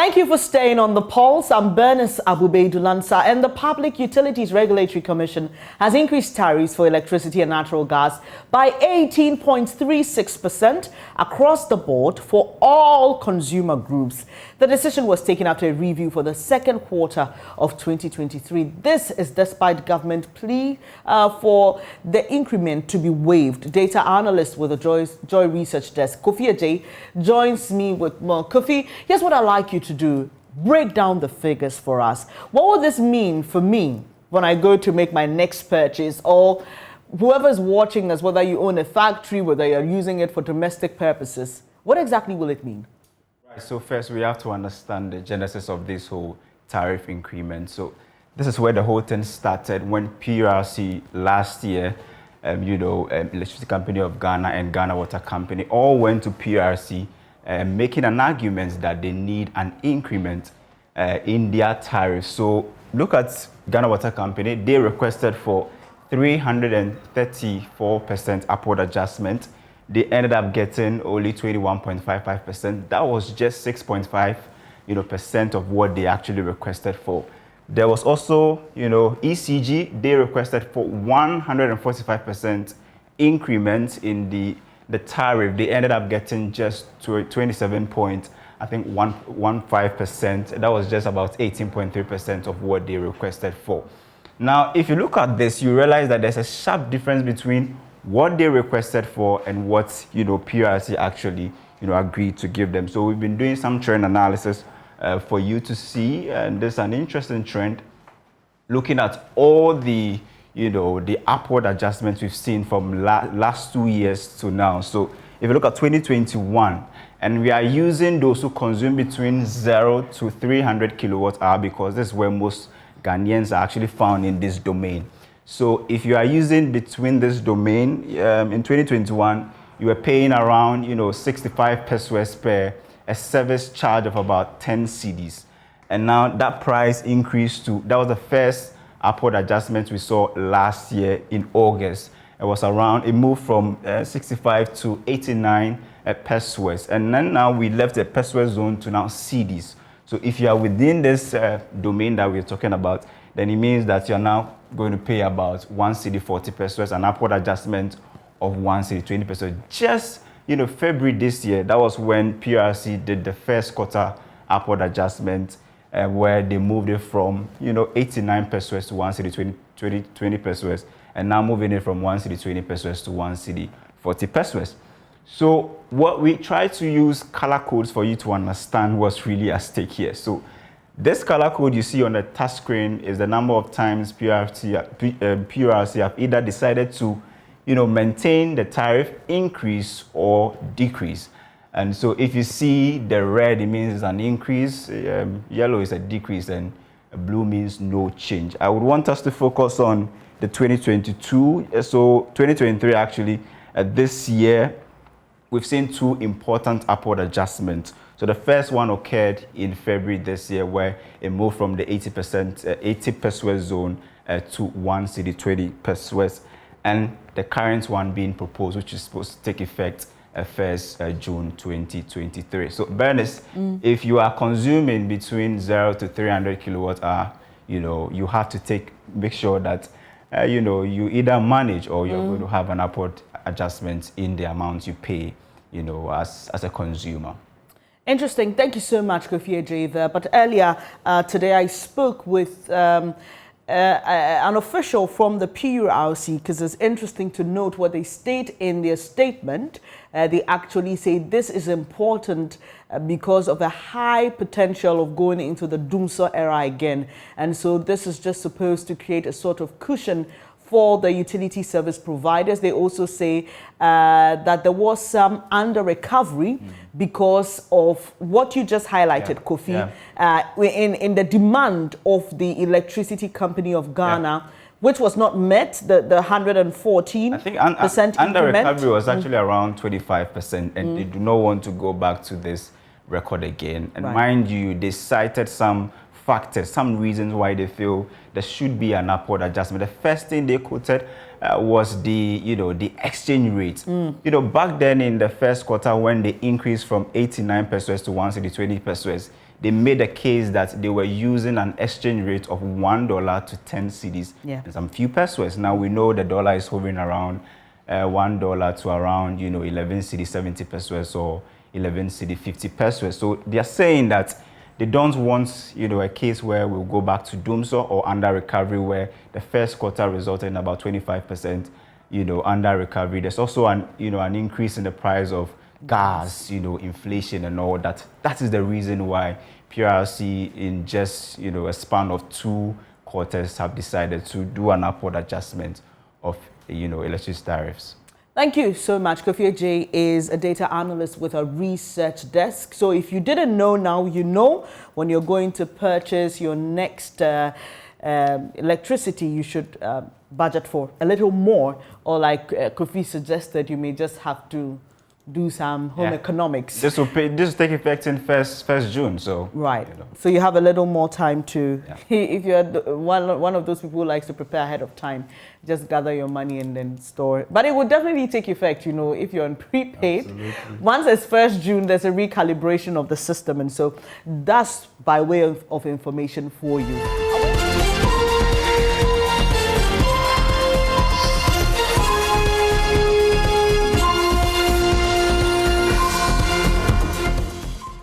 Thank you for staying on the pulse. I'm Bernice Abubeidulansa, and the Public Utilities Regulatory Commission has increased tariffs for electricity and natural gas by 18.36% across the board for all consumer groups. The decision was taken after a review for the second quarter of 2023. This is despite government plea for the increment to be waived. Data analyst with the Joy Research Desk, Kofi Ajay, joins me with more. Kofi, here's what I'd like you to do. Break down the figures for us. What will this mean for me when I go to make my next purchase, or whoever's watching us, whether you own a factory, whether you're using it for domestic purposes? What exactly will it mean? Right, so first we have to understand the genesis of this whole tariff increment. So this is where the whole thing started when PURC last year, Electricity Company of Ghana and Ghana Water Company all went to PURC making an argument that they need an increment in their tariffs. So look at Ghana Water Company. They requested for 334% upward adjustment. They ended up getting only 21.55%. That was just 6.5% of what they actually requested for. There was also, ECG. They requested for 145% increment in the tariff. They ended up getting just to 27.15%. That was just about 18.3% of what they requested for. Now, if you look at this, you realize that there's a sharp difference between what they requested for and what PURC actually agreed to give them. So we've been doing some trend analysis for you to see, and there's an interesting trend looking at all the the upward adjustments we've seen from last 2 years to now. So if you look at 2021, and we are using those who consume between 0 to 300 kilowatt hour, because this is where most Ghanaians are actually found in this domain. So if you are using between this domain, in 2021, you were paying around 65 pesos per a service charge of about 10 cedis. And now that price increased to, that was the first upward adjustment we saw last year in August. It was around, it moved from 65 to 89 pesos. And then now we left the peso zone to now cedis. So if you are within this domain that we're talking about, then it means that you're now going to pay about 1 cedi 40 pesos, an upward adjustment of 1 cedi 20 pesos. Just, February this year, that was when PURC did the first quarter upward adjustment, where they moved it from 89 pesos to 1 cedi 20 pesos, and now moving it from 1 cedi 20 pesos to 1 cedi 40 pesos. So what we try to use color codes for you to understand what's really at stake here. So this color code you see on the touch screen is the number of times PURC have either decided to maintain the tariff, increase or decrease. And so if you see the red, it means it's an increase, yellow is a decrease, and blue means no change. I would want us to focus on the 2022. So 2023 actually, this year, we've seen two important upward adjustments. So the first one occurred in February this year, where it moved from the 80 pesos zone to 1 cedi 20 pesos, and the current one being proposed, which is supposed to take effect 1st June 2023. So Bernice, if you are consuming between 0 to 300 kilowatt hour, you have to make sure that you either manage or you're going to have an upward adjustment in the amount you pay, as a consumer. Interesting. Thank you so much, Kofi Ajay there. But earlier today, I spoke with an official from the PURC, because it's interesting to note what they state in their statement. They actually say this is important because of the high potential of going into the doomsday era again. And so this is just supposed to create a sort of cushion for the utility service providers. They also say that there was some under recovery because of what you just highlighted, Kofi, in the demand of the Electricity Company of Ghana, which was not met, the 114%. I think under recovery was actually around 25%, and they do not want to go back to this record again. And mind you, they cited some factors, some reasons why they feel there should be an upward adjustment. The first thing they quoted was the, the exchange rate. Back then in the first quarter when they increased from 89 pesos to 120 pesos, they made a case that they were using an exchange rate of $1 to 10 cedis and some few pesos. Now we know the dollar is hovering around $1 to around, 11 cedi 70 pesos or 11 cedi 50 pesos. So they are saying that they don't want, a case where we'll go back to doomsday or under recovery, where the first quarter resulted in about 25%, under recovery. There's also an increase in the price of gas, inflation and all that. That is the reason why PURC in just, a span of 2 quarters have decided to do an upward adjustment of, electricity tariffs. Thank you so much. Kofi J is a data analyst with a research desk. So if you didn't know, now you know. When you're going to purchase your next electricity, you should budget for a little more, or like Kofi suggested, you may just have to do some home economics. This will take effect in first June, so right. So you have a little more time to, if you're one of those people who likes to prepare ahead of time, just gather your money and then store it. But it will definitely take effect, if you're on prepaid. Absolutely. Once it's 1st June, there's a recalibration of the system, and so that's by way of information for you.